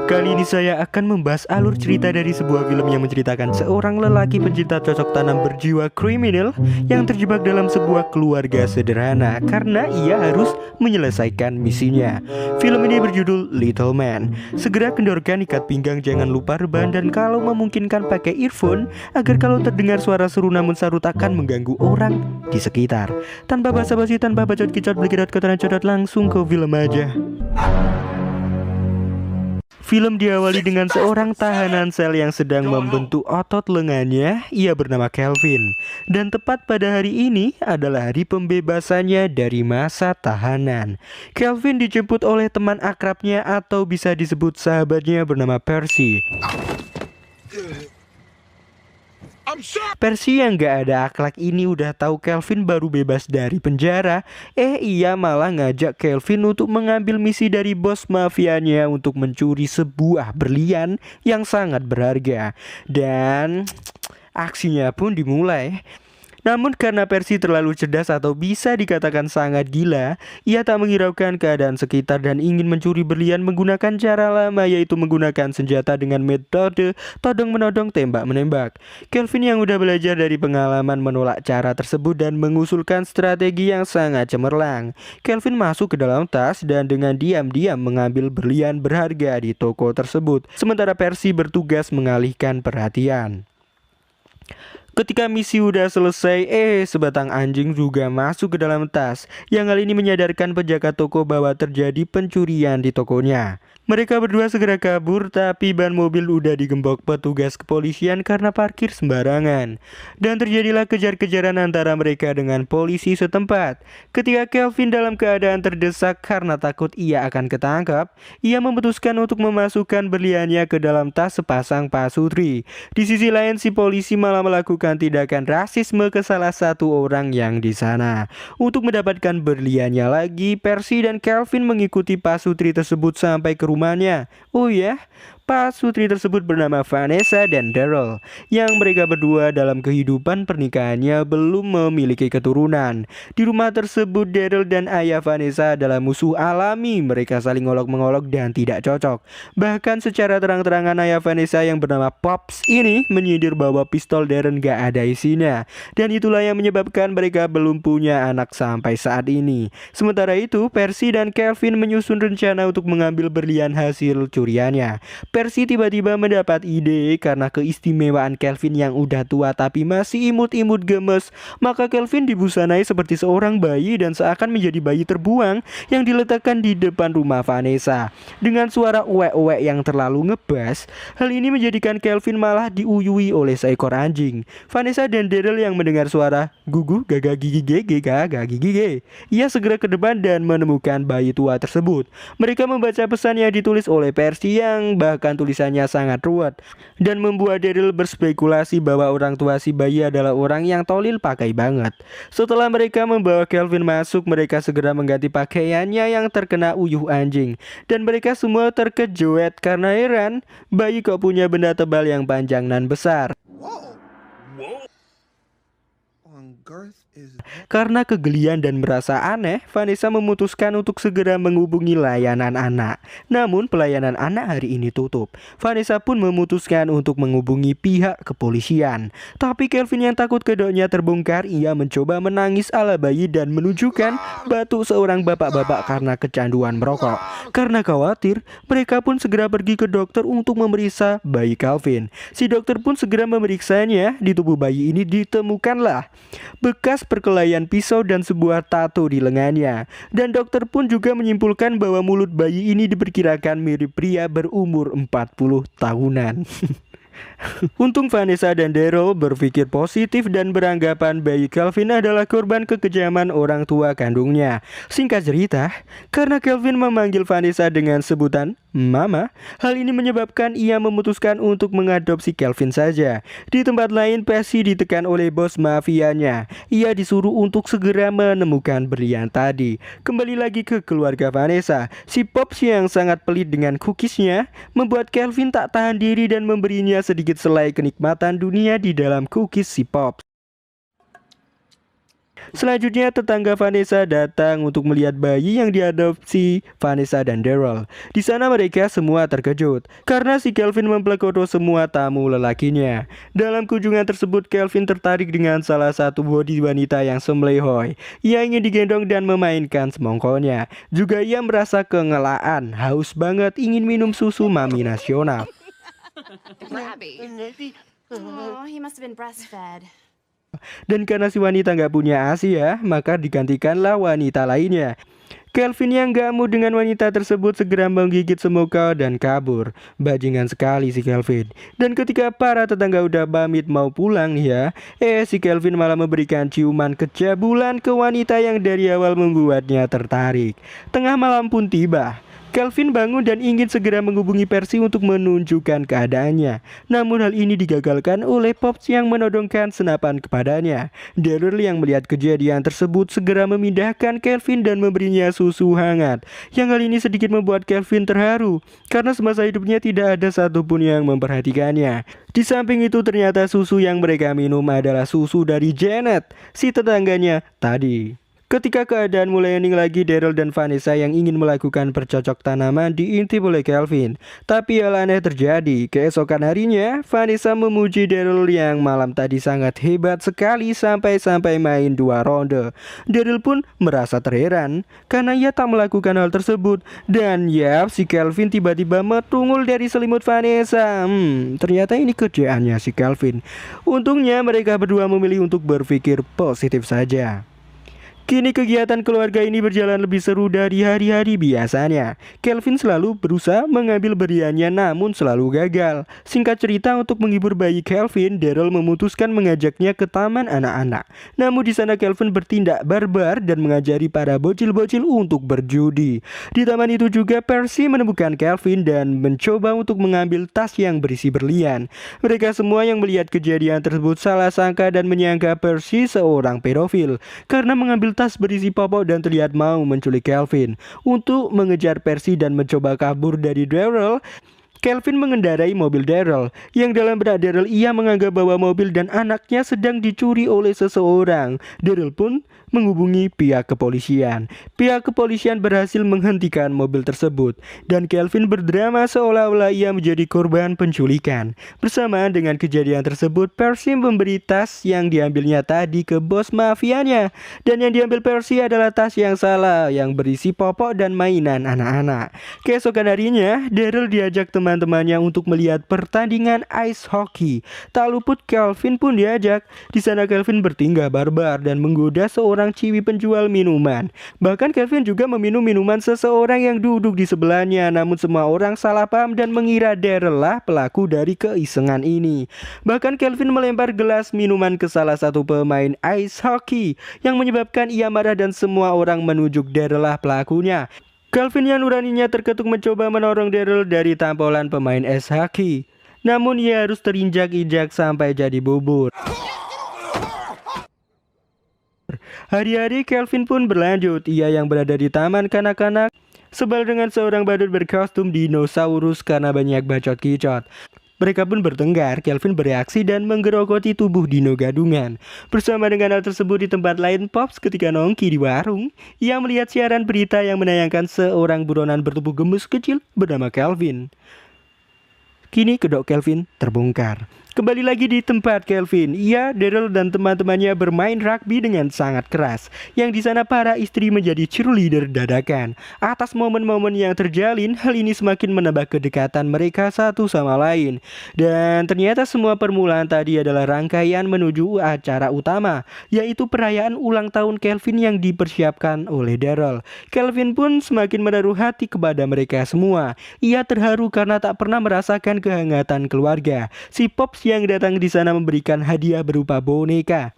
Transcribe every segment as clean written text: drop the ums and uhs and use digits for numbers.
Kali ini saya akan membahas alur cerita dari sebuah film yang menceritakan seorang lelaki pencinta cocok tanam berjiwa kriminal yang terjebak dalam sebuah keluarga sederhana karena ia harus menyelesaikan misinya. Film ini berjudul Little Man. Segera kendorkan ikat pinggang, jangan lupa rebahan, dan kalau memungkinkan pakai earphone agar kalau terdengar suara seru namun sarut akan mengganggu orang di sekitar. Tanpa basa-basi, tanpa bacot kicot blikidot kotoran codot, langsung ke film aja. Film diawali dengan seorang tahanan sel yang sedang membentuk otot lengannya. Ia bernama Kelvin. Dan tepat pada hari ini adalah hari pembebasannya dari masa tahanan. Kelvin dijemput oleh teman akrabnya atau bisa disebut sahabatnya bernama Percy. Percy yang gak ada akhlak ini udah tahu Kelvin baru bebas dari penjara. Ia malah ngajak Kelvin untuk mengambil misi dari bos mafianya untuk mencuri sebuah berlian yang sangat berharga. Dan aksinya pun dimulai. Namun karena Percy terlalu cerdas atau bisa dikatakan sangat gila, ia tak menghiraukan keadaan sekitar dan ingin mencuri berlian menggunakan cara lama, yaitu menggunakan senjata dengan metode todong-menodong, tembak-menembak. Kelvin yang udah belajar dari pengalaman menolak cara tersebut dan mengusulkan strategi yang sangat cemerlang. Kelvin masuk ke dalam tas dan dengan diam-diam mengambil berlian berharga di toko tersebut, sementara Percy bertugas mengalihkan perhatian. Ketika misi udah selesai, sebatang anjing juga masuk ke dalam tas. Yang hal ini menyadarkan penjaga toko bahwa terjadi pencurian di tokonya. Mereka berdua segera kabur, tapi ban mobil udah digembok petugas kepolisian karena parkir sembarangan. Dan terjadilah kejar-kejaran antara mereka dengan polisi setempat. Ketika Kelvin dalam keadaan terdesak karena takut ia akan ketangkap, ia memutuskan untuk memasukkan berliannya ke dalam tas sepasang pasutri. Di sisi lain, si polisi malah melakukan tindakan rasisme ke salah satu orang yang di sana. Untuk mendapatkan berliannya lagi, Percy dan Kelvin mengikuti pasutri tersebut sampai ke rumahnya. Oh ya, pasutri tersebut bernama Vanessa dan Daryl, yang mereka berdua dalam kehidupan pernikahannya belum memiliki keturunan. Di rumah tersebut, Daryl dan ayah Vanessa adalah musuh alami. Mereka saling ngolok-mengolok dan tidak cocok. Bahkan secara terang-terangan ayah Vanessa yang bernama Pops ini menyindir bahwa pistol Darren gak ada isinya. Dan itulah yang menyebabkan mereka belum punya anak sampai saat ini. Sementara itu, Percy dan Kelvin menyusun rencana untuk mengambil berlian hasil curiannya. Percy tiba-tiba mendapat ide karena keistimewaan Kelvin yang udah tua tapi masih imut-imut gemes. Maka Kelvin dibusanai seperti seorang bayi dan seakan menjadi bayi terbuang yang diletakkan di depan rumah Vanessa. Dengan suara uwek-uwek yang terlalu ngebas, hal ini menjadikan Kelvin malah diuyui oleh seekor anjing. Vanessa dan Daryl yang mendengar suara gugu gaga gigi gege gaga gigi ge, ia segera ke depan dan menemukan bayi tua tersebut. Mereka membaca pesan yang ditulis oleh Percy yang bahkan tulisannya sangat ruwet dan membuat Daryl berspekulasi bahwa orang tua si bayi adalah orang yang tolil pakai banget. Setelah mereka membawa Kelvin masuk, mereka segera mengganti pakaiannya yang terkena uyuh anjing dan mereka semua terkejut karena heran bayi kok punya benda tebal yang panjang dan besar. Karena kegelian dan merasa aneh, Vanessa memutuskan untuk segera menghubungi layanan anak. Namun pelayanan anak hari ini tutup. Vanessa pun memutuskan untuk menghubungi pihak kepolisian. Tapi Kelvin yang takut kedoknya terbongkar, ia mencoba menangis ala bayi dan menunjukkan batuk seorang bapak-bapak karena kecanduan merokok. Karena khawatir, mereka pun segera pergi ke dokter untuk memeriksa bayi Kelvin. Si dokter pun segera memeriksanya. Di tubuh bayi ini ditemukanlah bekas perkelahian pisau dan sebuah tato di lengannya. Dan dokter pun juga menyimpulkan bahwa mulut bayi ini diperkirakan mirip pria berumur 40 tahunan. Untung Vanessa dan Daryl berpikir positif dan beranggapan bayi Kelvin adalah korban kekejaman orang tua kandungnya. Singkat cerita, karena Kelvin memanggil Vanessa dengan sebutan Mama, hal ini menyebabkan ia memutuskan untuk mengadopsi Kelvin saja. Di tempat lain, Percy ditekan oleh bos mafianya. Ia disuruh untuk segera menemukan berlian tadi. Kembali lagi ke keluarga Vanessa, si Pops yang sangat pelit dengan cookiesnya membuat Kelvin tak tahan diri dan memberinya sedikit selai kenikmatan dunia di dalam cookies si Pops. Selanjutnya tetangga Vanessa datang untuk melihat bayi yang diadopsi Vanessa dan Daryl. Di sana mereka semua terkejut karena si Kelvin mempelkoto semua tamu lelakinya. Dalam kunjungan tersebut Kelvin tertarik dengan salah satu bodi wanita yang semlehoi. Ia ingin digendong dan memainkan semongkonya. Juga ia merasa kengelaan, haus banget ingin minum susu mami nasional. Oh, he must have been breastfed. Dan karena si wanita nggak punya ASI ya, maka digantikanlah wanita lainnya. Kelvin yang gak mau dengan wanita tersebut segera menggigit semuka dan kabur. Bajingan sekali si Kelvin. Dan ketika para tetangga udah pamit mau pulang nih ya, si Kelvin malah memberikan ciuman kecabulan ke wanita yang dari awal membuatnya tertarik. Tengah malam pun tiba. Kelvin bangun dan ingin segera menghubungi Percy untuk menunjukkan keadaannya. Namun hal ini digagalkan oleh Pops yang menodongkan senapan kepadanya. Daryl yang melihat kejadian tersebut segera memindahkan Kelvin dan memberinya susu hangat. Yang hal ini sedikit membuat Kelvin terharu karena semasa hidupnya tidak ada satupun yang memperhatikannya. Di samping itu ternyata susu yang mereka minum adalah susu dari Janet, si tetangganya tadi. Ketika keadaan mulai hening lagi, Daryl dan Vanessa yang ingin melakukan bercocok tanaman diintip oleh Kelvin. Tapi hal aneh terjadi. Keesokan harinya, Vanessa memuji Daryl yang malam tadi sangat hebat sekali sampai main 2 ronde. Daryl pun merasa terheran karena ia tak melakukan hal tersebut. Dan yap, si Kelvin tiba-tiba metungul dari selimut Vanessa. Ternyata ini kerjaannya si Kelvin. Untungnya mereka berdua memilih untuk berpikir positif saja. Kini kegiatan keluarga ini berjalan lebih seru dari hari-hari biasanya. Kelvin selalu berusaha mengambil berliannya namun selalu gagal. Singkat cerita, untuk menghibur bayi Kelvin, Daryl memutuskan mengajaknya ke taman anak-anak. Namun di sana Kelvin bertindak barbar dan mengajari para bocil-bocil untuk berjudi. Di taman itu juga Percy menemukan Kelvin dan mencoba untuk mengambil tas yang berisi berlian. Mereka semua yang melihat kejadian tersebut salah sangka dan menyangka Percy seorang pedofil karena mengambil tas berisi popok dan terlihat mau menculik Kelvin. Untuk mengejar Percy dan mencoba kabur dari Daryl, Kelvin mengendarai mobil Daryl, yang dalam benak Daryl ia menganggap bahwa mobil dan anaknya sedang dicuri oleh seseorang. Daryl pun menghubungi pihak kepolisian. Pihak kepolisian berhasil menghentikan mobil tersebut dan Kelvin berdrama seolah-olah ia menjadi korban penculikan. Bersamaan dengan kejadian tersebut, Percy memberi tas yang diambilnya tadi ke bos mafianya, dan yang diambil Percy adalah tas yang salah yang berisi popok dan mainan anak-anak. Keesokan harinya, Daryl diajak teman-temannya untuk melihat pertandingan ice hockey. Tak luput Kelvin pun diajak. Di sana Kelvin bertingkah barbar dan menggoda seorang ciwi penjual minuman. Bahkan Kelvin juga meminum minuman seseorang yang duduk di sebelahnya. Namun semua orang salah paham dan mengira Daryl lah pelaku dari keisengan ini. Bahkan Kelvin melempar gelas minuman ke salah satu pemain ice hockey yang menyebabkan ia marah dan semua orang menunjuk Daryl lah pelakunya. Kelvin yang nuraninya terketuk mencoba menorong Daryl dari tampolan pemain ice hockey. Namun ia harus terinjak-injak sampai jadi bubur. Hari-hari Kelvin pun berlanjut. Ia yang berada di taman kanak-kanak sebal dengan seorang badut berkostum dinosaurus karena banyak bacot kicot. Mereka pun bertengkar. Kelvin bereaksi dan menggerogoti tubuh dino gadungan. Bersama dengan hal tersebut di tempat lain, Pops ketika nongki di warung, ia melihat siaran berita yang menayangkan seorang buronan bertubuh gemus kecil bernama Kelvin. Kini kedok Kelvin terbongkar. Kembali lagi di tempat Kelvin, ia, Daryl dan teman-temannya bermain rugby dengan sangat keras. Yang di sana para istri menjadi cheerleader dadakan. Atas momen-momen yang terjalin, hal ini semakin menambah kedekatan mereka satu sama lain. Dan ternyata semua permulaan tadi adalah rangkaian menuju acara utama, yaitu perayaan ulang tahun Kelvin yang dipersiapkan oleh Daryl. Kelvin pun semakin menaruh hati kepada mereka semua. Ia terharu karena tak pernah merasakan kehangatan keluarga. Si Pops yang datang di sana memberikan hadiah berupa boneka.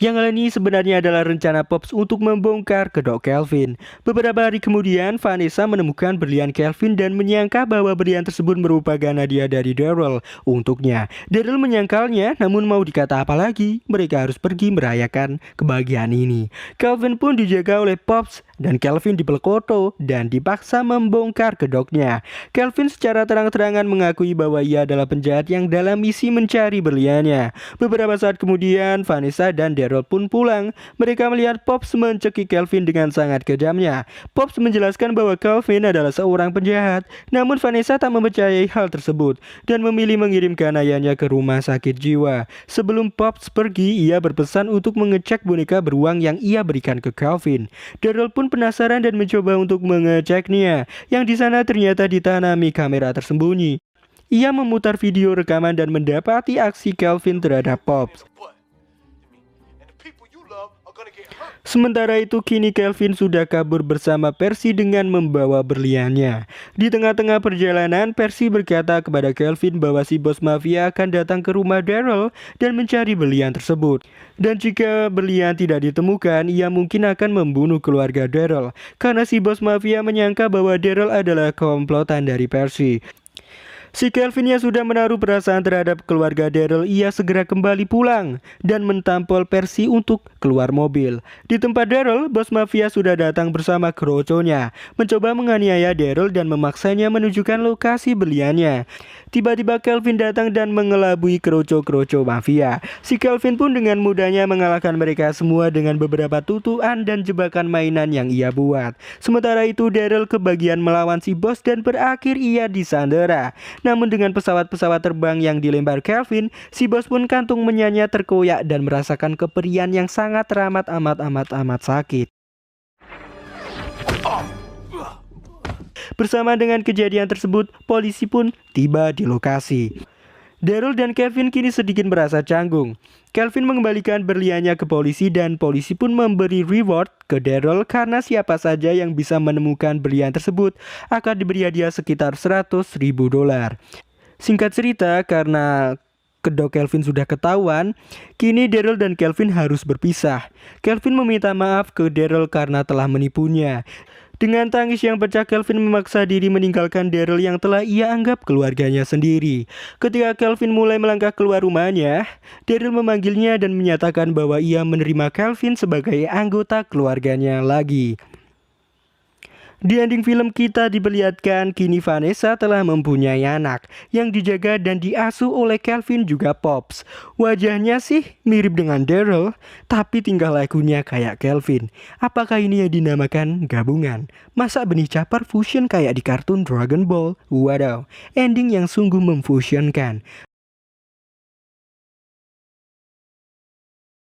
Yang hal ini sebenarnya adalah rencana Pops untuk membongkar kedok Kelvin. Beberapa hari kemudian, Vanessa menemukan berlian Kelvin dan menyangka bahwa berlian tersebut merupakan hadiah dari Daryl untuknya. Daryl menyangkalnya, namun mau dikata apa lagi, mereka harus pergi merayakan kebahagiaan ini. Kelvin pun dijaga oleh Pops dan Kelvin dipelkoto dan dipaksa membongkar kedoknya. Kelvin secara terang-terangan mengakui bahwa ia adalah penjahat yang dalam misi mencari berliannya. Beberapa saat kemudian, Vanessa dan Daryl Daryl pun pulang. Mereka melihat Pops mencekik Calvin dengan sangat kejamnya. Pops menjelaskan bahwa Calvin adalah seorang penjahat, namun Vanessa tak mempercayai hal tersebut dan memilih mengirimkan ayahnya ke rumah sakit jiwa. Sebelum Pops pergi, ia berpesan untuk mengecek boneka beruang yang ia berikan ke Calvin. Daryl pun penasaran dan mencoba untuk mengeceknya, yang di sana ternyata ditanami kamera tersembunyi. Ia memutar video rekaman dan mendapati aksi Calvin terhadap Pops. Sementara itu kini Calvin sudah kabur bersama Percy dengan membawa berliannya. Di tengah-tengah perjalanan, Percy berkata kepada Calvin bahwa si bos mafia akan datang ke rumah Daryl dan mencari berlian tersebut. Dan jika berlian tidak ditemukan, ia mungkin akan membunuh keluarga Daryl karena si bos mafia menyangka bahwa Daryl adalah komplotan dari Percy. Si Calvin yang sudah menaruh perasaan terhadap keluarga Daryl, ia segera kembali pulang dan mentampol Percy untuk keluar mobil. Di tempat Daryl, bos mafia sudah datang bersama kroconya, mencoba menganiaya Daryl dan memaksanya menunjukkan lokasi berliannya. Tiba-tiba Calvin datang dan mengelabui kroco-kroco mafia. Si Calvin pun dengan mudahnya mengalahkan mereka semua dengan beberapa tutukan dan jebakan mainan yang ia buat. Sementara itu Daryl kebagian melawan si bos dan berakhir ia disandera. Namun dengan pesawat-pesawat terbang yang dilempar Calvin, si bos pun kantung menyanya terkoyak dan merasakan keperian yang sangat teramat amat sakit. Bersama dengan kejadian tersebut, polisi pun tiba di lokasi. Daryl dan Calvin kini sedikit merasa canggung. Calvin mengembalikan berliannya ke polisi dan polisi pun memberi reward ke Daryl karena siapa saja yang bisa menemukan berlian tersebut akan diberi hadiah sekitar $100.000. Singkat cerita, karena kedok Calvin sudah ketahuan, kini Daryl dan Calvin harus berpisah. Calvin meminta maaf ke Daryl karena telah menipunya. Dengan tangis yang pecah, Calvin memaksa diri meninggalkan Daryl yang telah ia anggap keluarganya sendiri. Ketika Calvin mulai melangkah keluar rumahnya, Daryl memanggilnya dan menyatakan bahwa ia menerima Calvin sebagai anggota keluarganya lagi. Di ending film kita diperlihatkan kini Vanessa telah mempunyai anak yang dijaga dan diasuh oleh Calvin juga Pops. Wajahnya sih mirip dengan Daryl, tapi tingkah lakunya kayak Calvin. Apakah ini yang dinamakan gabungan? Masa benih capar fusion kayak di kartun Dragon Ball? Wadaw, ending yang sungguh memfusionkan.